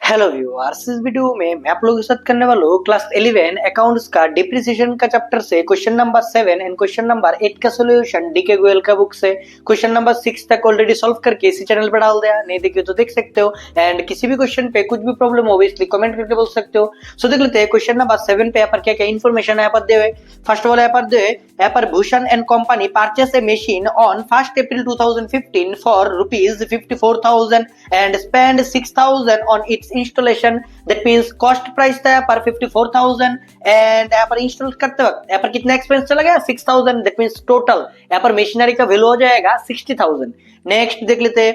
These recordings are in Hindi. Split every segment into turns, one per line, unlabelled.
हेलो व्यूअर्स, इस वीडियो में मैं आप लोगों के साथ करने वाला हूँ क्लास 11 अकाउंट्स का डिप्रिसिएशन का चैप्टर से question number 7 and question number 8 का सॉल्यूशन डीके गोयल का बुक से। क्वेश्चन नंबर 6 तक ऑलरेडी सॉल्व करके इसी चैनल पर डाल दिया, नहीं देखिए तो देख सकते हो। एंड किसी भी क्वेश्चन पे कुछ भी प्रॉब्लम हो इसलिए कमेंट करके बोल सकते हो। सो देख लेते हैं क्वेश्चन नंबर 7 पे यहाँ पर क्या क्या इन्फॉर्मेशन यहाँ पर दे हुए। फर्स्ट ऑफ ऑल यहाँ पर दे यहाँ पर Bhushan and company purchase A machine on 1st April 2015 for ₹54,000 and spend 6,000 on it's installation. That means cost price था यहाँ पर 54,000 एंड यहाँ पर इंस्टॉल करते वक्त यहाँ पर कितना एक्सपेंस चला गया 6,000। दैट मींस टोटल यहाँ पर मशीनरी का वैल्यू हो जाएगा 60,000। नेक्स्ट देख लेते हैं।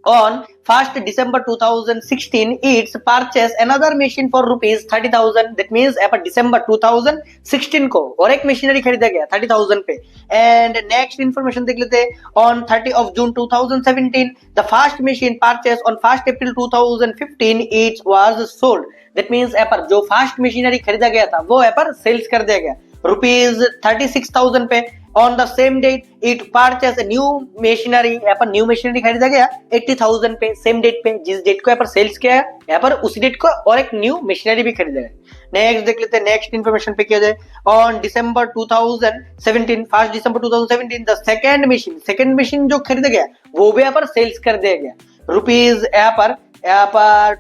On 1st December 2016, it's purchased another machine for ₹30,000. That means यहाँ पर December 2016 को और एक मशीनरी खरीदा गया 30,000 पे। एंड नेक्स्ट इन्फॉर्मेशन देख लेते हैं। On 30 of June 2017, the first machine purchased on 1st April 2015, it was sold. That means यहाँ पर जो फर्स्ट मशीनरी खरीदा गया था वो यहाँ पर सेल्स कर दिया गया ₹36,000 पे। On the same date, it purchased a new machinery. यहाँ पर न्यू मशीनरी खरीदा गया 80,000 पे। सेम डेट पे, जिस डेट को यहाँ पर सेल्स किया है यहाँ पर उसी डेट को और एक न्यू मशीनरी भी खरीदा है। नेक्स्ट देख लेते हैं। नेक्स्ट इन्फॉर्मेशन पे किया जाए। On December 2017, 1st December 2017, the second machine जो खरीदा गया वो भी यहाँ पर सेल्स कर दिया गया रुपीज यहाँ पर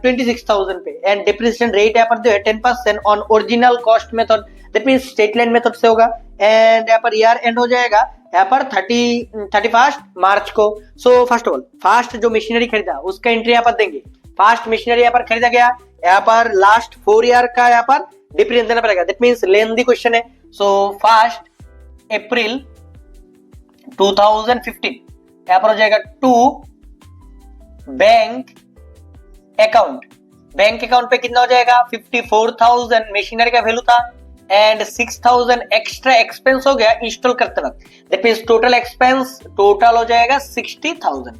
26,000 पे। एंड डिप्रिसिएशन रेट यहाँ पर जो है 10% on original cost method. That means state line method से होगा। एंड यहाँ पर ईयर एंड हो जाएगा यहाँ पर 31 मार्च को। So first of all fast जो मशीनरी खरीदा उसका एंट्री यहाँ पर देंगे। फास्ट मशीनरी यहाँ पर खरीदा गया यहाँ पर लास्ट 4 ईयर का यहाँ पर डिफरेंस देना पड़ेगा। दैट मींस लेंथी क्वेश्चन है। सो 1st April 2015 यहाँ पर हो जाएगा टू बैंक अकाउंट पे कितना हो जाएगा 54,000 मशीनरी का वैल्यू था एंड 6,000 एक्स्ट्रा एक्सपेंस हो गया इंस्टॉल करते वक्त। That means total expense total हो जाएगा 60,000।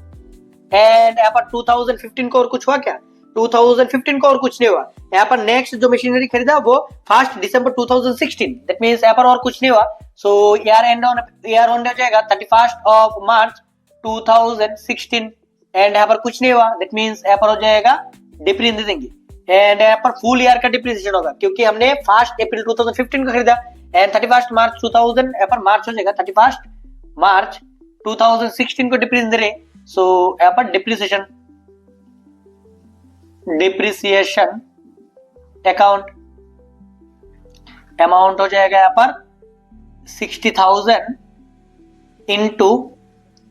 एंड यहाँ पर 2015 को और कुछ हुआ क्या? 2015 को और कुछ नहीं हुआ। यहाँ पर नेक्स्ट जो मशीनरी खरीदा वो 1st December 2016। दैट मींस यहाँ पर और कुछ नहीं हुआ। सो ईयर एंड हो जाएगा 31 March 2016 एंड यहाँ पर कुछ नहीं हुआ। दैट मींस यहाँ पर हो जाएगा डिप्रिसिएशन देंगे। एंड यहाँ पर फुल ईयर का डिप्रिसिएशन होगा क्योंकि हमने 1st April 2015 को खरीदा एंड 31 March 2000 यहाँ पर मार्च हो जाएगा 31 March 2016 को डिप्रिसिएशन दे रहे। सो यहाँ पर डिप्रिसिएशन अकाउंट अमाउंट हो जाएगा यहाँ पर 60,000 इंटू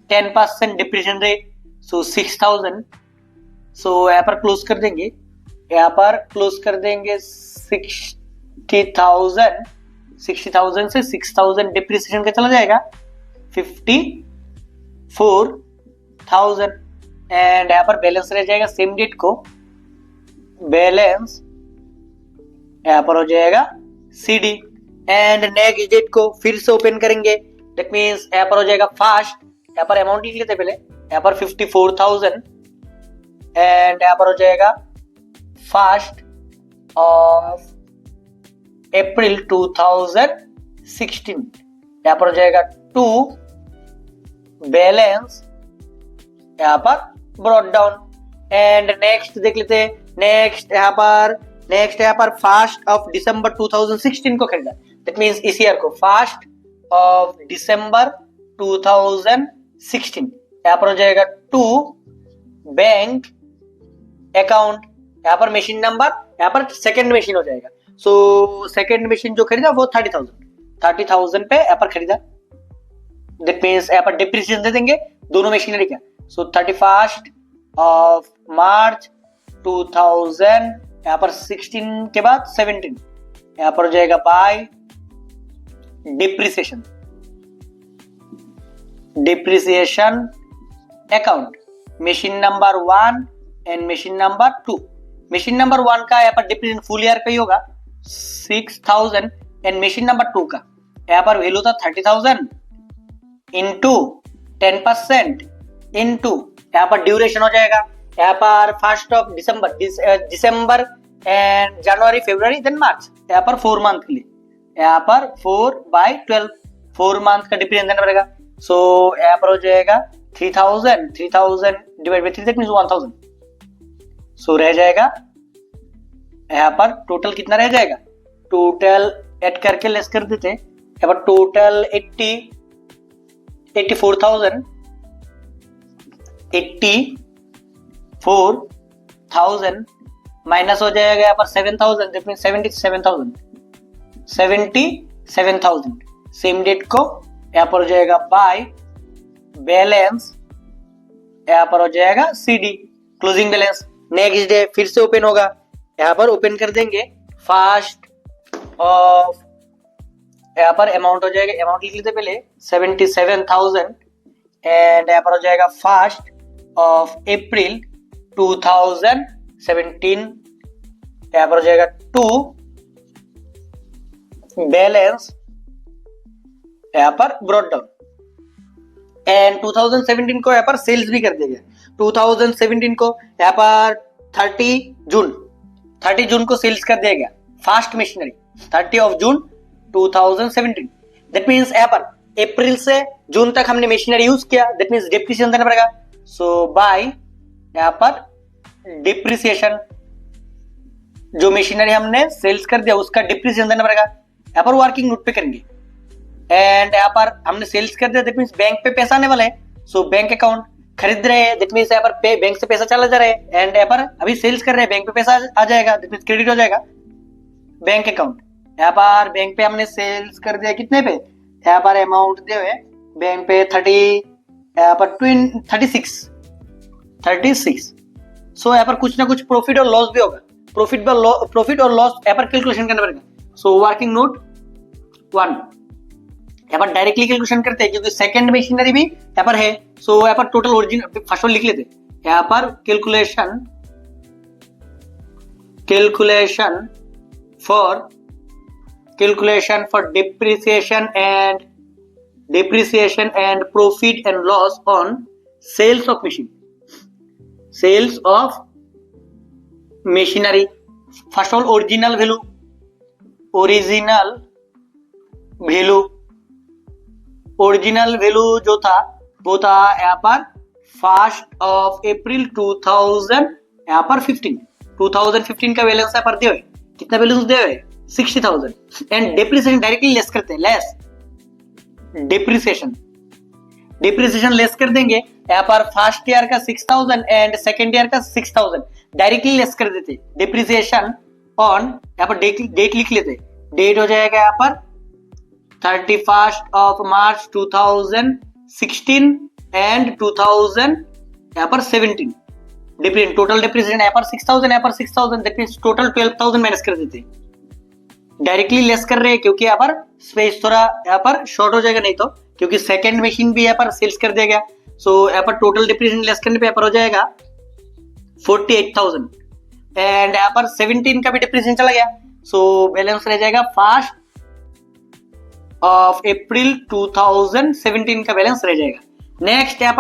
10% डिप्रिसिएशन रेट। सो 6,000। सो यहाँ पर क्लोज कर देंगे 60,000 से 6,000 डिप्रिसिएशन का चला जाएगा 54,000 एंड यहाँ पर बैलेंस रह जाएगा सेम डेट को। बैलेंस यहाँ पर हो जाएगा CD एंड नेक्स्ट डेट को फिर से ओपन करेंगे। दैट मींस यहाँ पर हो जाएगा फर्स्ट, यहाँ पर अमाउंट लिख लेते पहले, यहाँ पर 54,000 एंड यहाँ पर हो जाएगा 1st April 2016 यहाँ पर हो जाएगा टू बैलेंस यहाँ पर ब्रॉट डाउन। एंड नेक्स्ट देख लेते हैं। नेक्स्ट यहाँ पर 1st December 2016 को खरीदा। दैट मींस इस ईयर को 1st December 2016 यहाँ पर हो जाएगा टू बैंक अकाउंट। यहाँ पर मशीन नंबर यहाँ पर सेकंड मशीन हो जाएगा। सो सेकंड मशीन जो खरीदा वो 30,000 पे यहाँ पर खरीदा। दैट मींस यहाँ पर डिप्रिसिएशन दे देंगे दोनों मशीनरी का। सो 31 March 2000 यहाँ पर 16 के बाद 17 यहाँ पर हो जाएगा by depreciation account machine number 1 and machine number 2। Machine number 1 का यहाँ पर डिप्रिसिएशन फुल ईयर का ही होगा 6,000 एंड मशीन नंबर 2 का यहाँ पर वैल्यू था 30,000 इंटू 10% इंटू यहाँ पर ड्यूरेशन हो जाएगा यहाँ पर 1st December and January, February then March यहाँ पर 4 मंथ के लिए यहाँ पर 4/12 4 मंथ का डिप्रिसिएशन देना पड़ेगा। सो यहाँ पर हो जाएगा 3,000 डिवाइड बाय 3 दैट मींस 1,000। सो रह जाएगा यहाँ पर टोटल कितना रह जाएगा, टोटल ऐड करके लेस कर देते हैं। यहाँ पर टोटल 84,000 माइनस हो जाएगा यहाँ पर 7,000, दैट मींस 77,000 सेम डेट को यहाँ पर हो जाएगा बाय बैलेंस, यहाँ पर हो जाएगा CD closing balance. Next day फिर से ओपन होगा, यहाँ पर ओपन कर देंगे फर्स्ट ऑफ, यहाँ पर अमाउंट हो जाएगा, अमाउंट लिख लेते पहले 77,000 एंड यहाँ पर हो जाएगा फर्स्ट ऑफ अप्रैल 2017, यहाँ पर हो जाएगा टू बैलेंस, यहाँ पर ब्रॉट डाउन एंड 2017 को यहाँ पर सेल्स भी कर दिया गया। 2017 को यहाँ पर 30 जून को सेल्स कर दिया गया fast machinery 30 of June 2017। That means यहाँ पर अप्रैल से जून तक हमने मशीनरी यूज किया, दैट मींस डिप्रिसिएशन देना पड़ेगा। सो बाय यहाँ पर डिप्रिसिएशन, जो मशीनरी हमने सेल्स कर दिया उसका डिप्रिसिएशन देना पड़ेगा। यहाँ पर वर्किंग नोट पे करेंगे एंड यहाँ पर हमने सेल्स कर दिया, दैट मींस बैंक पे पैसा आने वाला है। सो बैंक अकाउंट खरीद रहे हैं, दैट मींस यहाँ पर बैंक से पैसा चला जा रहा है एंड यहाँ पर अभी सेल्स कर रहे हैं, बैंक पे पैसा आ जाएगा, दैट मींस क्रेडिट हो जाएगा बैंक अकाउंट। यहाँ पर बैंक पे हमने सेल्स कर दिया कितने पे, यहाँ पर अमाउंट दिए हुए बैंक पे 36। सो यहाँ पर कुछ ना कुछ प्रॉफिट और लॉस भी होगा, प्रॉफिट और लॉस यहाँ पर कैलकुलेशन करना पड़ेगा। सो वर्किंग नोट 1 यहाँ पर डायरेक्टली कैलकुलेशन करते हैं क्योंकि सेकंड मशीनरी भी यहाँ पर है। सो यहाँ पर टोटल ओरिजिनल फर्स्ट लिख लेते हैं, यहाँ पर calculation for depreciation and profit and loss on sales of machinery। First of all original value जो था वो था यहाँ पर फर्स्ट ऑफ अप्रैल 2015 का बैलेंस यहाँ पर दिया हुआ है, कितना बैलेंस दिया हुआ है 60,000 एंड डिप्रिसिएशन डायरेक्टली लेस करते हैं, लेस डिप्रिसिएशन लेस कर देंगे। यहाँ पर फर्स्ट ईयर का 6,000 एंड सेकेंड ईयर का 6,000 डायरेक्टली लेस कर देते। डिप्रिसिएशन ऑन यहाँ पर डेट लिख लेते, डेट हो जाएगा यहाँ पर 31st ऑफ मार्च 2016 एंड 2000 यहाँ पर 17। टोटल डिप्रिसिएशन यहाँ पर 6,000, यहाँ पर 6,000, दैट मींस टोटल 12,000 माइनस कर देते, डायरेक्टली लेस कर रहे हैं क्योंकि यहाँ पर स्पेस थोड़ा यहाँ पर शॉर्ट हो जाएगा, नहीं तो क्योंकि सेकंड मशीन भी यहाँ पर सेल्स कर दिया गया। सो यहाँ पर टोटल डिप्रिसिएशन लेस करने पे यहाँ पर हो जाएगा 48,000 एंड यहाँ पर 17 का भी डिप्रिसिएशन चला गया। सो बैलेंस रह जाएगा फर्स्ट ऑफ अप्रैल 2017 का बैलेंस रह जाएगा। नेक्स्ट यहाँ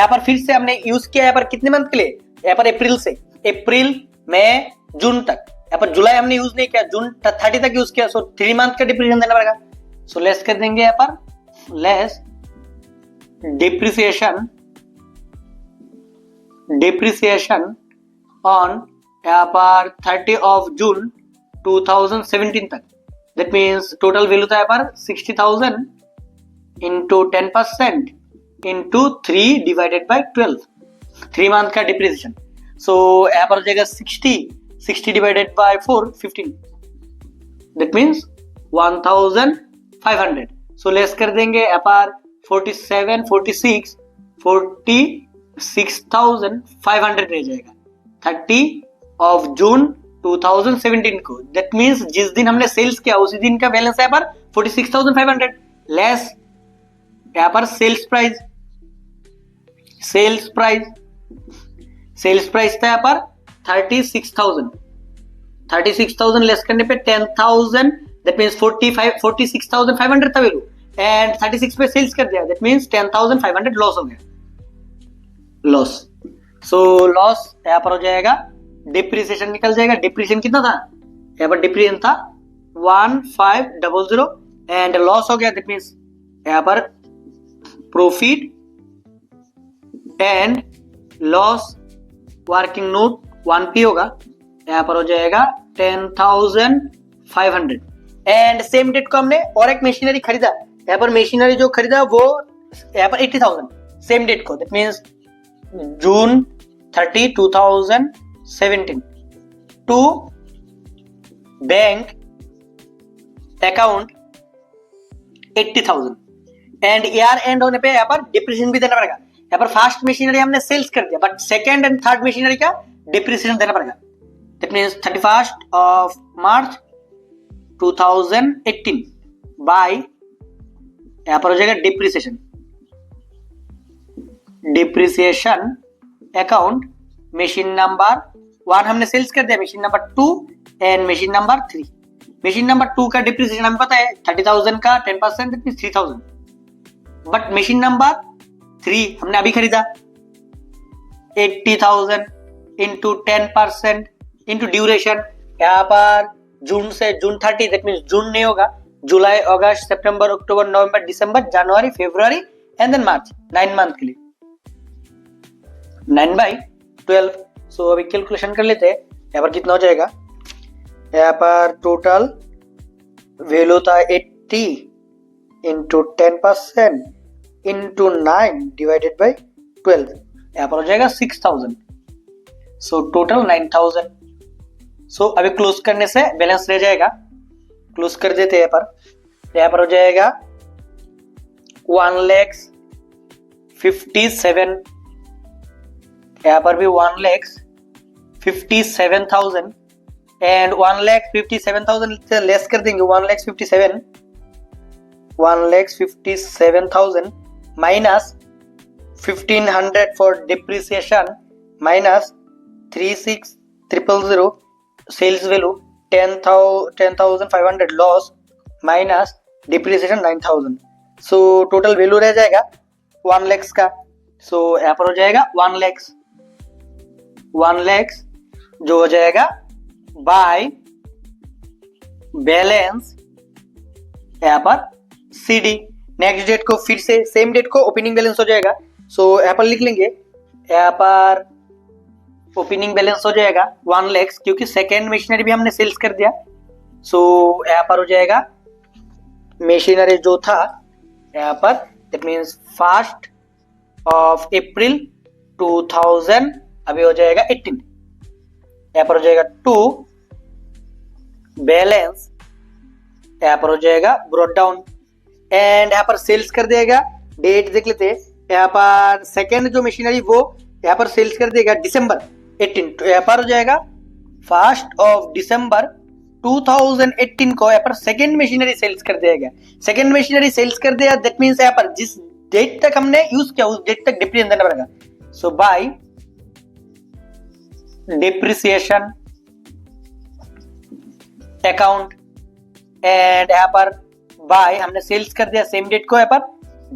पर फिर से हमने यूज किया यहाँ पर कितने मंथ के लिए, यहाँ पर अप्रैल मई जून तक, यहाँ पर जुलाई हमने यूज नहीं किया, जून 30 तक यूज किया। सो 3 मंथ का डिप्रिसिएशन देना पड़ेगा। सो लेस कर देंगे यहाँ पर लेस डिप्रिसिएशन ऑन यहाँ पर 30 ऑफ जून 2017 तक, दैट मीन्स टोटल वैल्यू था यहाँ पर 60,000 into 10% into 3 divided by 12, 3 month का डिप्रिसिएशन। सो यहाँ पर हो जाएगा 60 divided by 4 15, that means 1,500। So less कर देंगे यहाँ पर 46,500 रह जाएगा 30 ऑफ जून 2017 को, दैट मींस जिस दिन हमने सेल्स किया उसी दिन का बैलेंस यहाँ पर 46,500 लेस यहाँ पर सेल्स प्राइस था यहाँ पर 36,000 लेस करने पे 10,000, दैट मींस 46,500 था वैल्यू एंड 36 पे सेल्स कर दिया, दैट मींस 10,500 लॉस हो गया, लॉस। सो लॉस यहाँ पर हो जाएगा, डिप्रिसिएशन निकल जाएगा। डिप्रिसिएशन कितना था यहाँ पर, डिप्रिसिएशन था 1500 एंड लॉस हो गया, दैट मींस यहाँ पर profit and loss working note 1P होगा, यहाँ पर हो जाएगा 10,500। एंड सेम डेट को हमने और एक मशीनरी खरीदा, यहाँ पर मशीनरी जो खरीदा वो यहाँ पर 80,000 सेम डेट को, that means June 30, 2017 to bank account 80,000। And year end होने पे यहाँ पर डिप्रिसिएशन भी देना पड़ेगा। यहाँ पर फर्स्ट मशीनरी हमने सेल्स कर दिया, but second and third machinery का डिप्रिसिएशन देना पड़ेगा। That means 31 of March 2018 by, यहाँ पर हो जाएगा डिप्रिसिएशन अकाउंट मशीन नंबर 1 हमने सेल्स कर दिया, machine number 2 and machine number 3। Machine number 2 का डिप्रिसिएशन हमें पता है 30,000 का 10% that means 3,000। But machine number 3 हमने अभी खरीदा, 80,000 इंटू 10% इंटू ड्यूरेशन, यहाँ पर जून से जून 30 दैट मींस जून नहीं होगा, जुलाई, अगस्त, सितंबर, अक्टूबर, नवंबर, दिसंबर, जनवरी, फरवरी एंड देन मार्च, 9 मंथ के लिए 9/12। सो अभी कैलकुलेशन कर लेते हैं, यहाँ पर कितना हो जाएगा। यहाँ पर टोटल वैल्यू था 80 इंटू 10% इंटू 9 डिवाइडेड बाई 12, यहाँ पर हो जाएगा 6,000। So total 9,000। सो अभी क्लोज करने से बैलेंस रह जाएगा, क्लोज कर देते हैं। यहाँ पर हो जाएगा 1,57,000, यहाँ पर भी 1,57,000 एंड 1,57,000 से लेस कर देंगे, 1,57,000 minus 1,500 for depreciation minus 36,000 sales value 10,500 loss minus depreciation 9,000। So total value रह जाएगा 1 लाख का। सो यहाँ पर हो जाएगा 1 लाख जो हो जाएगा बाय बैलेंस यहाँ पर CD। नेक्स्ट डेट को फिर से सेम डेट को ओपनिंग बैलेंस हो जाएगा। सो यहाँ पर लिख लेंगे, यहाँ पर ओपनिंग बैलेंस हो जाएगा 1 लाख, क्योंकि सेकेंड मशीनरी भी हमने सेल्स कर दिया। सो यहाँ पर हो जाएगा मशीनरी जो था यहाँ पर दैट मीन्स 1 अप्रैल 2000 अभी हो जाएगा 18, यहाँ पर हो जाएगा 2 बैलेंस, यहाँ पर हो जाएगा ब्रॉट डाउन एंड यहाँ पर सेल्स कर देगा। डेट देख लेते हैं, यहाँ पर सेकेंड जो मशीनरी वो यहाँ पर सेल्स कर देगा December 18, तो यहाँ पर हो जाएगा 1 December 2018 को यहाँ पर सेकेंड मशीनरी सेल्स कर देगा। सेकेंड मशीनरी सेल्स कर दिया, दैट मीन्स यहाँ पर जिस डेट तक हमने यूज किया उस डेट तक डिप्रिसिएशन देना पड़ेगा। सो बाय डिप्रिसिएशन अकाउंट एंड यहाँ पर बाय हमने सेल्स कर दिया सेम डेट को, यहाँ पर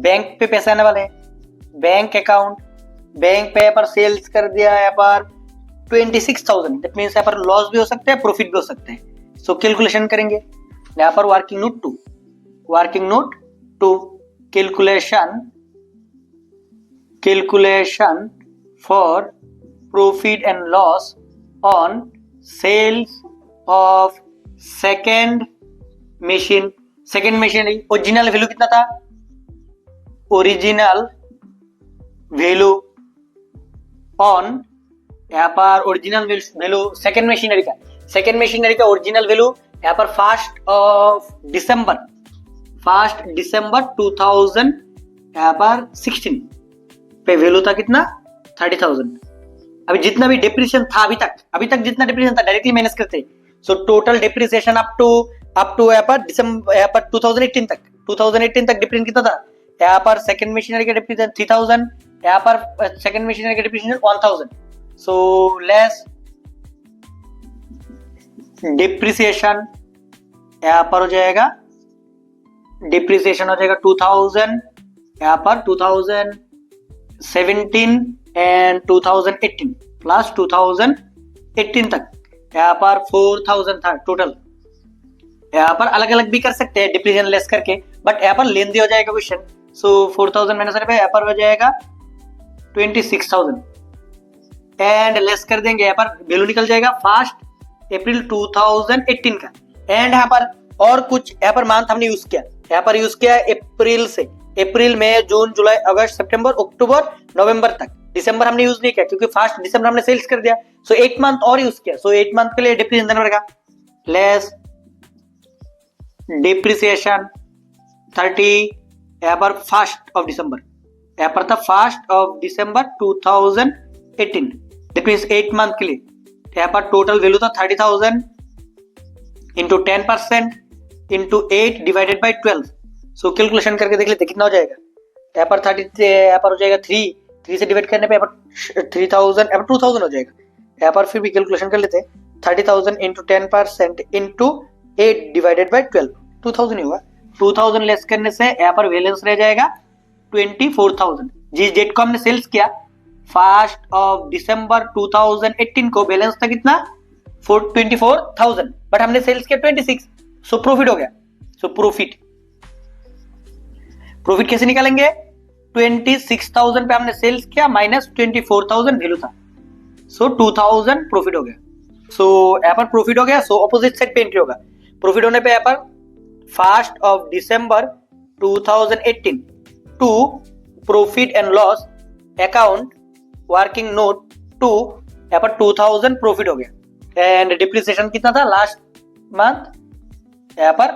बैंक पे पैसे आने वाले हैं, बैंक अकाउंट, बैंक पे यहाँ पर सेल्स कर दिया यहाँ पर 26,000, दैट मीन्स यहाँ पर लॉस भी हो सकता है, प्रॉफिट भी हो सकता है। सो कैलकुलेशन करेंगे, यहाँ पर working note two calculation for profit and loss on sales of second machinery. Original value कितना था, ओरिजिनल वैल्यू ऑन, यहाँ पर ओरिजिनल वैल्यू सेकेंड मशीनरी का ओरिजिनल वैल्यू यहाँ पर 1 December 2000 यहाँ पर 16 पे वैल्यू था कितना 30,000। अभी जितना भी डिप्रिसिएशन था अभी तक जितना डिप्रिसिएशन था डायरेक्टली माइनस करते। So total depreciation up to यहाँ पर दिसंबर यहाँ पर 2018 तक डिप्रिसिएशन कितना था, यहाँ पर सेकंड मशीनरी का डिप्रिसिएशन 3,000, यहाँ पर सेकंड मशीनरी का डिप्रिसिएशन 1,000। सो लेस डिप्रिसिएशन यहाँ पर हो जाएगा, डिप्रिसिएशन हो जाएगा 2,000, यहाँ पर 2017 एंड 2018 प्लस 2018 तक यहाँ पर 4,000 था टोटल। यहाँ पर अलग अलग भी कर सकते हैं डिप्रिसिएशन लेस करके, बट यहाँ पर लेंदी हो जाएगा क्वेश्चन। सो 4,000 माइनस यहाँ पर हो जाएगा 26,000। एंड लेस कर देंगे, यहाँ पर वैल्यू निकल जाएगा 1 अप्रैल 2018 का। एंड यहाँ पर और कुछ यहाँ पर मंथ हमने यूज किया, यहाँ पर यूज किया अप्रैल से, अप्रैल मई जून जुलाई अगस्त सितंबर अक्टूबर नवंबर तक। दिसंबर हमने यूज नहीं किया क्योंकि 1 दिसंबर हमने सेल्स कर दिया। सो 8 मंथ और यूज किया। सो 8 मंथ के लिए डिप्रिसिएशन देना पड़ेगा, लेस डिप्रिसिएशन 30 यहाँ पर 1 दिसंबर, यहाँ पर था 1 दिसंबर 2018। दैट मीन्स 8 मंथ के लिए यहाँ पर टोटल वैल्यू था 30,000 into 10% into 8 divided by 12। So calculation करके देख लेते कितना हो जाएगा। यहाँ पर 30, यहाँ पर हो जाएगा 3 से डिवाइड करने पे यहाँ पर 3,000, यहाँ पर 2,000 हो जाएगा। यहाँ पर फिर भी कैलकुलेशन कर लेते, 30,000 इंटू 10% इंटू 8 डिवाइडेड बाई 12, 2,000 ही हुआ। 2,000 लेस करने से यहाँ पर बैलेंस रह जाएगा 24,000। जिस डेट को हमने सेल्स किया 1 दिसंबर 2018 को बैलेंस था कितना 24,000, बट हमने सेल्स किया 26। सो प्रॉफिट हो गया। सो प्रॉफिट कैसे निकालेंगे, 26,000 पे हमने सेल्स किया माइनस 24,000 वैल्यू था। सो 2,000 प्रॉफिट हो गया। सो यहाँ पर प्रॉफिट हो गया। सो ऑपोजिट साइड पे एंट्री होगा। प्रॉफिट होने पे यहाँ पर 1 दिसंबर 2018 to profit and loss account working note two, यहाँ पर 2,000 प्रॉफिट हो गया। एंड डिप्रिसिएशन कितना था लास्ट मंथ, यहाँ पर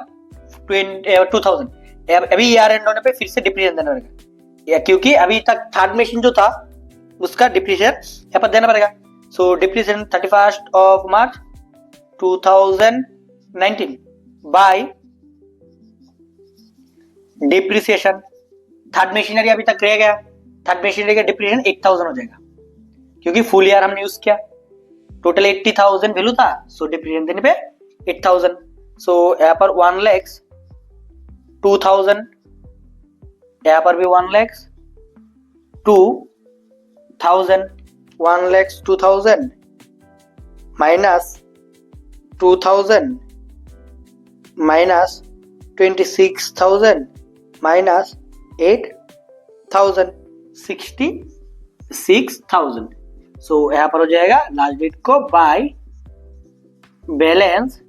2,000। अभी ईयर एंड होने पे फिर से डिप्रिसिएशन देना पड़ेगा, क्योंकि अभी तक थर्ड मशीन जो था उसका डिप्रिसिएशन यहाँ पर देना पड़ेगा। सो डिप्रिसिएशन 31 मार्च 2019 बाय डिप्रिसिएशन। थर्ड मशीनरी अभी तक रह गया, थर्ड मशीनरी का डिप्रिसिएशन 8,000 हो जाएगा क्योंकि फुल ईयर हमने यूज किया। टोटल 80,000 वैल्यू था। सो डिप्रिसिएशन देने पे 8,000। सो यहाँ पर 1 लाख 2,000, यहाँ पर भी 1 lakh 2,000, 1 lakh 2,000 minus 2,000 minus 26,000 minus 8,000, 66,000। सो यहाँ पर हो जाएगा लास्ट डेट को बाय बैलेंस,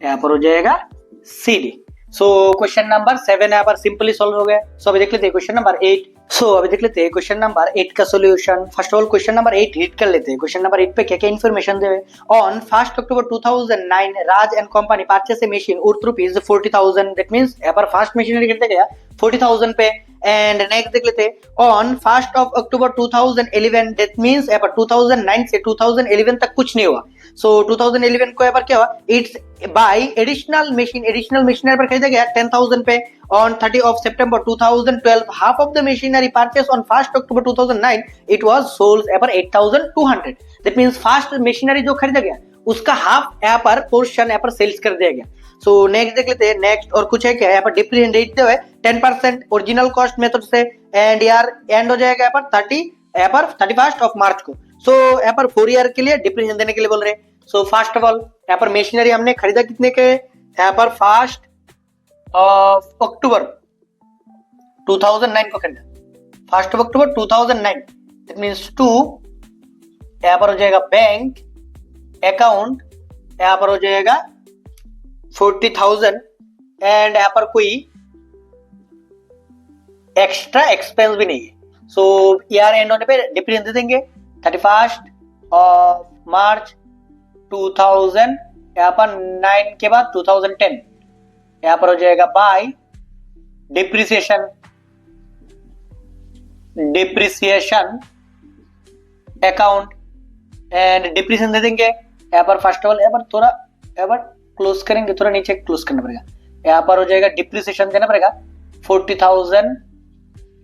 यहाँ पर हो जाएगा CD। सो क्वेश्चन नंबर 7 यहाँ पर सिंपली सॉल्व हो गया। सो अभी देख लेते हैं क्वेश्चन नंबर 8। सो अभी देख लेते हैं क्वेश्चन नंबर 8 का solution. First of all question number 8 read कर लेते हैं। क्वेश्चन नंबर 8 पे क्या क्या information they. On 1 October 2009 Raj and company purchase A machine worth rupees 40,000। That means यहाँ पर फर्स्ट मशीनरी कितने गया 40,000 पे। एंड नेक्स्ट देख लेते हैं ऑन 1 अक्टूबर 2011। दैट मींस यहाँ पर 2009 से 2011 तक कुछ नहीं हुआ। सो 2011 को यहाँ पर क्या हुआ, इट्स बाय एडिशनल मशीनरी पर खरीदा गया 10,000 पे। On 30 September 2012 half of the machinery purchase on 1 October 2009 it was sold यहाँ पर 8,200। दैट मींस फर्स्ट मशीनरी जो खरीदा गया उसका हाफ यहाँ पर पोर्शन यहाँ पर सेल्स कर दिया गया। सो नेक्स्ट देख लेते हैं। नेक्स्ट और कुछ है क्या, यहाँ पर डिप्रिसिएशन रेट जो है 10% ओरिजिनल कॉस्ट मेथड से। एंड यार एंड हो जाएगा यहाँ पर 31 मार्च को। सो यहाँ पर 4 ईयर के लिए डिप्रिसिएशन देने के लिए बोल रहे हैं। सो फर्स्ट ऑफ ऑल यहाँ पर मशीनरी हमने खरीदा कितने के, यहाँ पर 1 अक्टूबर 2009 को खरीदा, 1 अक्टूबर 2009। दैट मींस 2 यहाँ पर हो जाएगा बैंक अकाउंट, यहाँ पर हो जाएगा 40,000। एंड यहाँ पर कोई एक्स्ट्रा एक्सपेंस भी नहीं है। सो ईयर एंड होने पे डिप्रिसिएशन दे देंगे 31 मार्च 2000, यहाँ पर 9 के बाद 2010, यहाँ पर हो जाएगा by depreciation account. And depreciation दे देंगे यहाँ पर फर्स्ट ऑफ ऑल, यहाँ पर थोड़ा यहाँ पर क्लोज करेंगे, थोड़ा नीचे क्लोज करना पड़ेगा। यहाँ पर हो जाएगा डिप्रिसिएशन देना पड़ेगा 40,000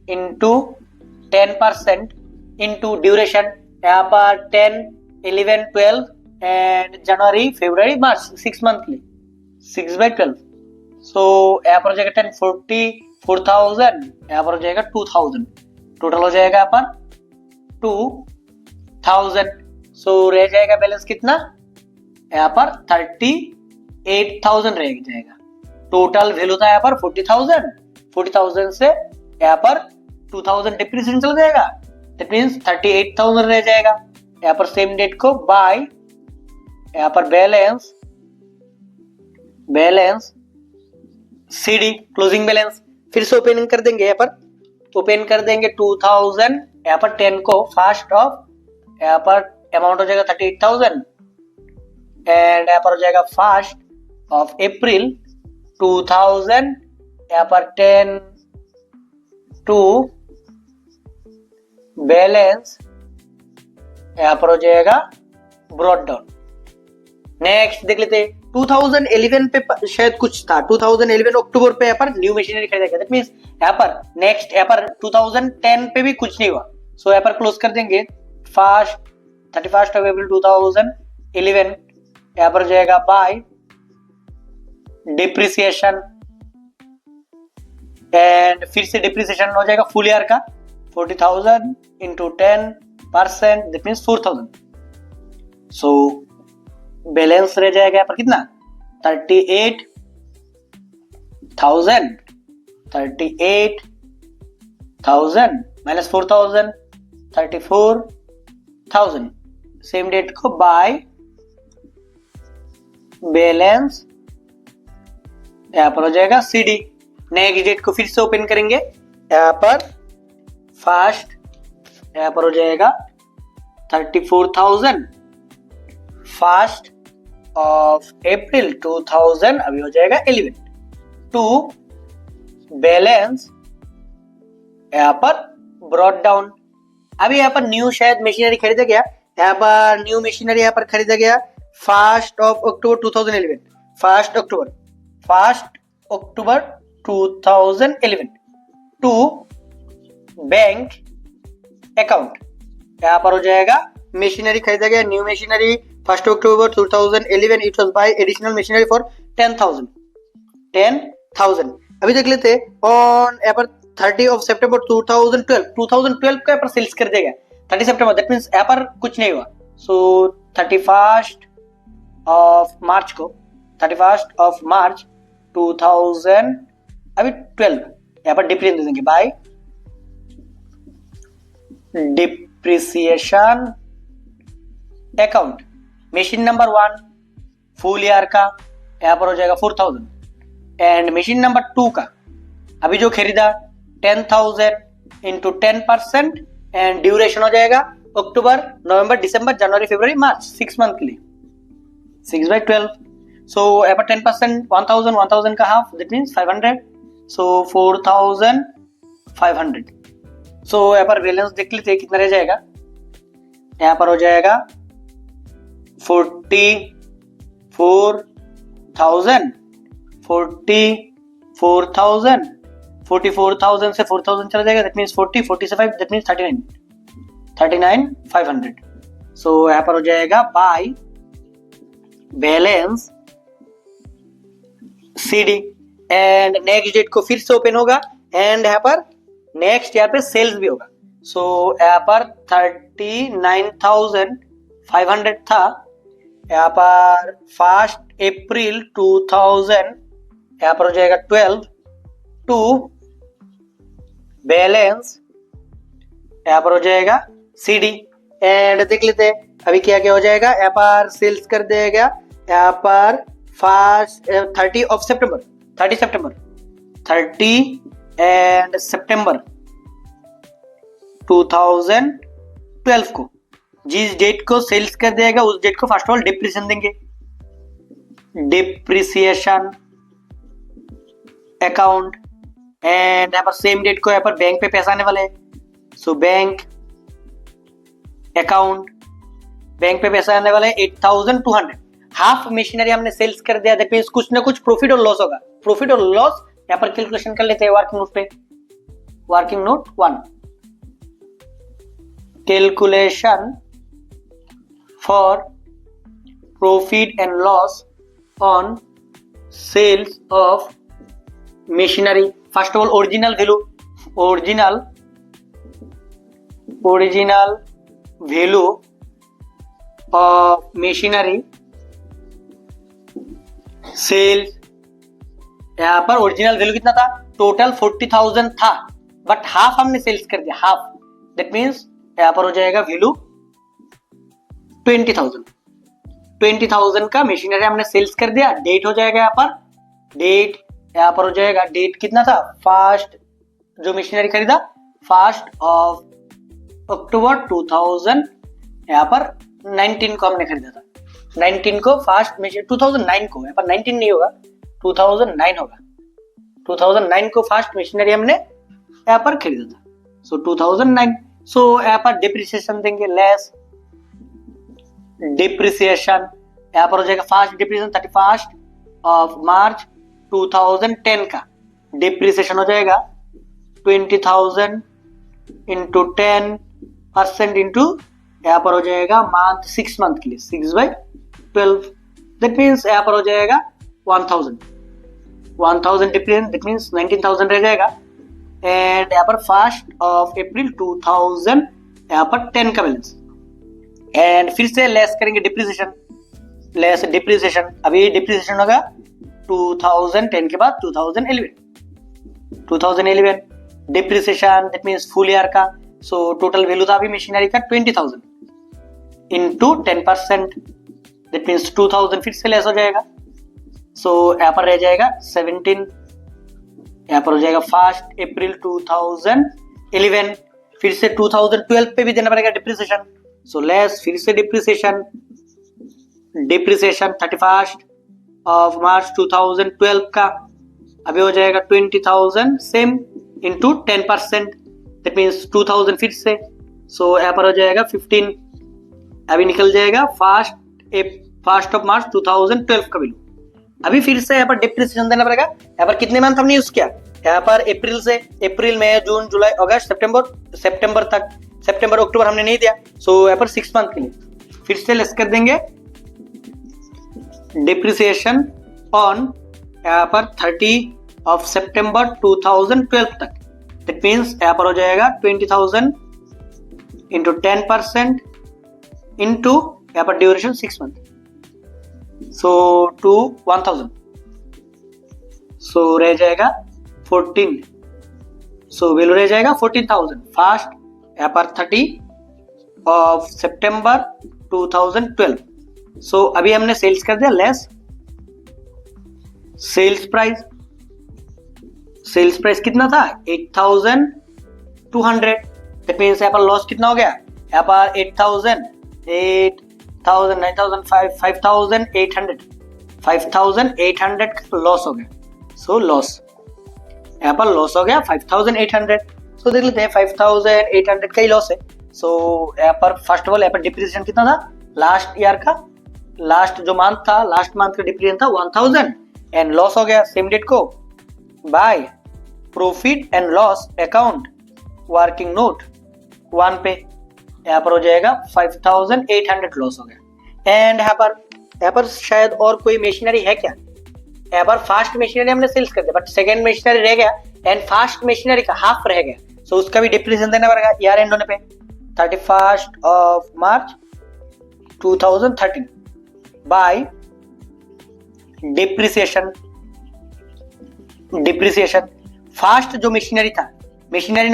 इंटू 10% इंटू ड्यूरेशन, यहाँ पर 10, 11, 12 and January February March 6 month के लिए 6/12। सो यहाँ पर हो जाएगा 10, 44,000, यहाँ पर हो जाएगा 2,000, टोटल हो जाएगा यहाँ पर 2,000। सो रह जाएगा बैलेंस कितना, यहाँ पर 38,000 रह जाएगा। टोटल वैल्यू था यहाँ पर 40,000 से यहाँ पर 2,000 डिप्रिसिएशन चल जाएगा। दैट मींस 38,000 रह जाएगा। यहाँ पर सेम डेट को बाय, यहाँ पर बैलेंस CD क्लोजिंग बैलेंस, फिर से ओपनिंग कर देंगे, यहाँ पर ओपन कर देंगे 2000, यहाँ पर 10 को फर्स्ट ऑफ, यहाँ पर अमाउंट हो जाएगा 38,000 एंड यहाँ पर हो जाएगा फर्स्ट ऑफ अप्रैल 2000, यहाँ पर 10 टू बैलेंस, यहाँ पर हो जाएगा ब्रॉट डाउन। नेक्स्ट देख लेते हैं 2011 पे शायद कुछ था, 2011 अक्टूबर पे यहाँ पर न्यू मशीनरी खरीदा गया, दैट मींस यहाँ पर नेक्स्ट यहाँ पर 2010 पे भी कुछ नहीं हुआ, सो यहाँ पर क्लोज कर देंगे 31 ऑफ अप्रैल 2011, यहाँ पर जाएगा बाय डिप्रिसिएशन एंड फिर से डिप्रिसिएशन हो जाएगा फुल ईयर का 40,000 into 10%, that means 4,000, so balance रह जाएगा यहाँ पर कितना 38,000 माइनस 4,000 34,000, सेम डेट को बाय बैलेंस, यहाँ पर हो जाएगा CD। नेक्स्ट डेट को फिर से ओपन करेंगे, यहाँ पर फर्स्ट, यहाँ पर हो जाएगा 34,000 फर्स्ट ऑफ अप्रैल 2000, अभी हो जाएगा 11 टू बैलेंस, यहाँ पर ब्रॉट डाउन। अभी यहाँ पर न्यू शायद मशीनरी खरीदा गया, यहाँ पर न्यू मशीनरी यहाँ पर खरीदा गया 1 अक्टूबर 2011, 1 अक्टूबर 2011 टू बैंक अकाउंट, यहाँ पर हो जाएगा मशीनरी खरीदा गया new machinery 1 October 2011, it was by additional machinery for 10,000। अभी देख लेते ऑन यहाँ पर 30 ऑफ सितंबर 2012 का यहाँ पर सेल्स कर देगा 30 सितंबर, दैट मींस यहाँ पर कुछ नहीं हुआ, सो 31 ऑफ मार्च 2000 अभी 12 यहाँ पर डिप्रिसिएशन दे देंगे by depreciation account, machine number 1 full year का यहाँ पर हो जाएगा 4,000 एंड मशीन नंबर 2 का अभी जो खरीदा 10,000 इंटू 10% एंड ड्यूरेशन हो जाएगा अक्टूबर नवंबर दिसंबर जनवरी फरवरी मार्च 6 मंथ के लिए 6/12, सो यहाँ पर 10% 1,000 का हाफ, दैट मीन्स 500, सो 4,500, सो यहाँ पर बैलेंस देख लेते हैं कितना रह जाएगा, यहाँ पर हो जाएगा 44,000 से 4,000 चला जाएगा, that means 40 45, that means 39,500, so यहाँ पर हो जाएगा by balance CD and next date को फिर से ओपन होगा एंड यहाँ पर नेक्स्ट यहाँ पे सेल्स भी होगा, सो यहाँ पर 39,500 था, यहाँ पर 1 अप्रैल 2000 यहाँ पर हो जाएगा 12 टू बैलेंस, यहाँ पर हो जाएगा CD एंड देख लेते हैं अभी क्या क्या हो जाएगा, यहाँ पर सेल्स कर देगा, यहाँ पर 30 सितंबर 2012 को जिस डेट को सेल्स कर देगा उस डेट को फर्स्ट ऑफ ऑल डिप्रिसिएशन देंगे, डिप्रिसिएशन अकाउंट एंड यहाँ पर सेम डेट को यहाँ पर बैंक पे पैसा आने वाले हैं, सो बैंक अकाउंट, बैंक पे पैसा आने वाले हैं 8,200, हाफ मशीनरी हमने सेल्स कर दिया, दैट मींस कुछ ना कुछ प्रॉफिट और लॉस होगा, प्रॉफिट और लॉस यहाँ पर कैलकुलेशन कर लेते हैं वर्किंग नोट पे, working note 1 calculation for profit and loss on sales of machinery. First of all original value, original value of machinery sales, यहाँ पर ओरिजिनल वैल्यू कितना था, टोटल 40,000 था बट हाफ हमने सेल्स कर दिया, हाफ, दैट मींस यहाँ पर हो जाएगा वैल्यू 20,000 का मशीनरी हमने सेल्स कर दिया। डेट हो जाएगा यहाँ पर, डेट यहाँ पर हो जाएगा, डेट कितना था, फर्स्ट जो मशीनरी खरीदा फर्स्ट ऑफ अक्टूबर 2000, यहाँ पर 19 को हमने खरीदा था, 19 को फर्स्ट मशीन 2009 को, यहाँ पर 19 नहीं होगा 2009 होगा, 2009 को फर्स्ट मशीनरी हमने यहाँ पर खरीदा था, सो 2009। सो यहाँ पर डिप्रिसिएशन देंगे, लेस डिप्रिसिएशन यहाँ पर हो जाएगा फर्स्ट डिप्रिसिएशन 31 ऑफ मार्च 2010 का डिप्रिसिएशन हो जाएगा 20,000 इंटू 10% इंटू यहाँ पर हो जाएगा मंथ 6 मंथ के लिए 6/12, दैट मीन्स यहाँ पर हो जाएगा 1000 डिप्रिसिएशन, दैट मीन्स 19,000 रह जाएगा। एंड यहाँ पर फर्स्ट ऑफ अप्रैल 2000 यहाँ पर 10 का बैलेंस, एंड फिर से लेस करेंगे डिप्रिसिएशन, लेस डिप्रिसिएशन, अभी डिप्रिसिएशन होगा 2010 के बाद 2011 depreciation, that means full year का। सो टोटल वैल्यू था अभी मशीनरी का 20,000 इंटू 10%, दैट मीन्स 2000 फिर से लेस हो जाएगा। सो यहाँ पर रह जाएगा 17, यहाँ पर हो जाएगा फर्स्ट अप्रैल 2011, फिर से 2012 पे भी देना पड़ेगा डिप्रिसिएशन, सो लेस फिर से डिप्रिसिएशन 31 ऑफ मार्च 2012 का अभी हो जाएगा 20,000 सेम इंटू 10%, दैट मीन्स 2000 फिर से, सो यहाँ पर हो जाएगा 15, अभी निकल जाएगा फर्स्ट ऑफ मार्च 2012 का वैल्यू। अभी फिर से यहाँ पर डिप्रिसिएशन देना पड़ेगा। यहाँ पर कितने मंथ हमने यूज किया, यहाँ पर अप्रैल से, अप्रैल मई जून जुलाई अगस्त सितंबर तक, सितंबर अक्टूबर हमने नहीं दिया, सो यहाँ पर 6 मंथ के लिए फिर से लेस कर देंगे डिप्रिसिएशन ऑन यहाँ पर 30 ऑफ सितंबर 2012 तक, दैट मीन्स यहाँ पर हो जाएगा 20,000 इंटू 10% इंटू यहाँ पर ड्यूरेशन 6 मंथ, सो टू 1000, सो रह जाएगा 14, सो वैल्यू रह जाएगा 14,000 फर्स्ट यहाँ पर 30 ऑफ सितंबर 2012। सो अभी हमने सेल्स कर दिया less sales price, sales price कितना था 8,200, दैट मीन्स यहाँ पर लॉस कितना हो गया, यहाँ पर 8,000 9,000 5,800 का लॉस हो गया, सो लॉस यहाँ पर लॉस हो गया 5,800। सो देख लेते हैं 5,800 का ही लॉस है। सो यहाँ पर फर्स्ट ऑफ ऑल यहाँ पर डिप्रिसिएशन कितना था, लास्ट ईयर का लास्ट जो मंथ था, लास्ट मंथ का डिप्रिसिएशन था 1,000 एंड लॉस हो गया सेम डेट को by profit and loss account working note 1 पे, यहाँ पर हो जाएगा 5,800 लॉस हो गया। एंड यहाँ पर शायद और कोई मशीनरी है क्या, यहाँ पर फर्स्ट मशीनरी हमने सेल्स कर दिया बट सेकंड मशीनरी रह गया एंड फर्स्ट मशीनरी का हाफ रह गया, सो उसका भी डिप्रिसिएशन देना पड़ेगा ईयर एंड होने पे 31 of March 2013 by depreciation first जो मशीनरी था मशीनरी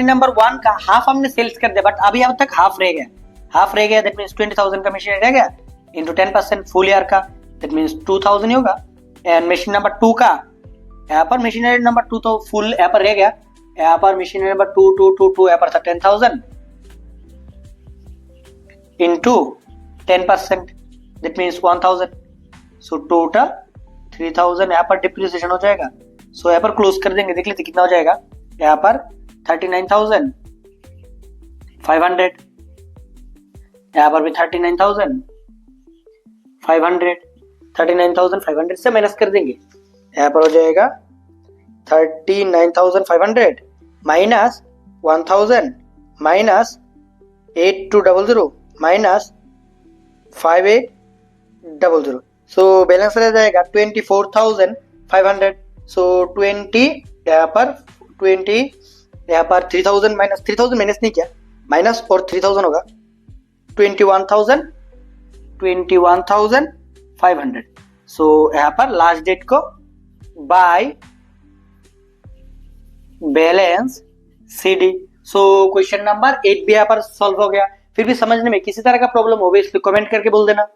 नंबर 1 का हाफ हमने सेल्स कर दिया बट अभी अब तक हाफ रह गया, दैट मींस 20,000 का मशीनरी रह गया इंटू 10% फुल ईयर का, दैट मींस 2,000 ही होगा। एंड मशीन नंबर 2 का यहाँ पर मशीनरी नंबर 2 तो फुल यहाँ पर रह गया, यहाँ पर मशीनरी नंबर 2 यहाँ पर था 10,000 into 10%, that means 1,000, so total 3,000 यहाँ पर डिप्रिसिएशन हो जाएगा। सो यहाँ पर क्लोज कर देंगे, देख लेते कितना हो जाएगा, यहाँ पर 39,500, यहाँ पर भी 39,500 से माइनस कर देंगे, यहाँ पर हो जाएगा 39,500 minus 1,000 minus 8200 minus 5800, so balance रह जाएगा 24,500। सो 20 यहाँ पर 3,000 माइनस 3,000 माइनस नहीं किया, माइनस और 3,000 होगा 21,500। सो यहाँ पर लास्ट डेट को bye balance CD। So question number 8 भी यहाँ पर सॉल्व हो गया। फिर भी समझने में किसी तरह का प्रॉब्लम हो, इसको कमेंट करके बोल देना।